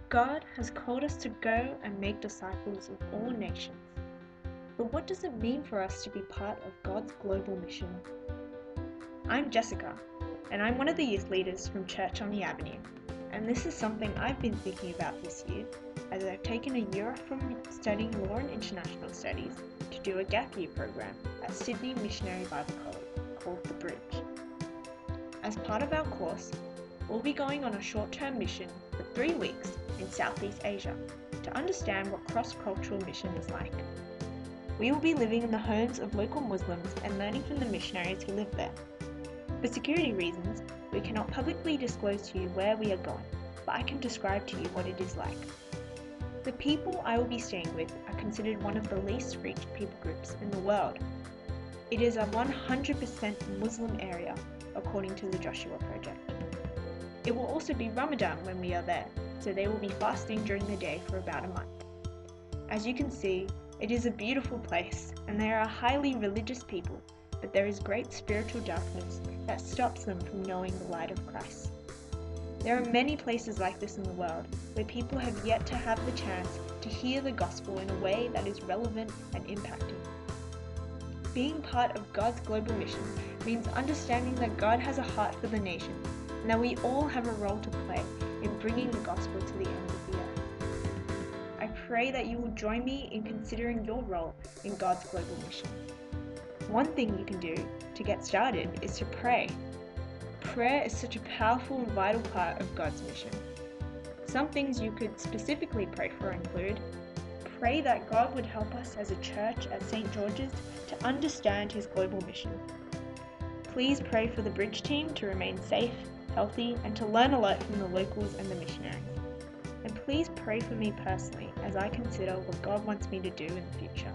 God has called us to go and make disciples of all nations. But what does it mean for us to be part of God's global mission? I'm Jessica, and I'm one of the youth leaders from Church on the Avenue, and this is something I've been thinking about this year, as I've taken a year off from studying law and international studies to do a gap year program at Sydney Missionary Bible College called The Bridge. As part of our course, we'll be going on a short-term mission for 3 weeks in Southeast Asia to understand what cross-cultural mission is like. We will be living in the homes of local Muslims and learning from the missionaries who live there. For security reasons, we cannot publicly disclose to you where we are going, but I can describe to you what it is like. The people I will be staying with are considered one of the least reached people groups in the world. It is a 100% Muslim area, according to the Joshua Project. It will also be Ramadan when we are there, so they will be fasting during the day for about a month. As you can see, it is a beautiful place, and they are highly religious people, but there is great spiritual darkness that stops them from knowing the light of Christ. There are many places like this in the world where people have yet to have the chance to hear the gospel in a way that is relevant and impacting. Being part of God's global mission means understanding that God has a heart for the nations, and that we all have a role to play in bringing the gospel to the ends of the earth. I pray that you will join me in considering your role in God's global mission. One thing you can do to get started is to pray. Prayer is such a powerful and vital part of God's mission. Some things you could specifically pray for include: pray that God would help us as a church at St. George's to understand his global mission. Please pray for the Bridge team to remain safe, healthy, and to learn a lot from the locals and the missionaries. And please pray for me personally as I consider what God wants me to do in the future.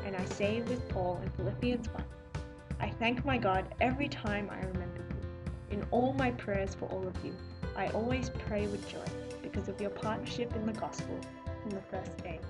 And I say with Paul in Philippians 1, I thank my God every time I remember you. In all my prayers for all of you, I always pray with joy because of your partnership in the gospel from the first day.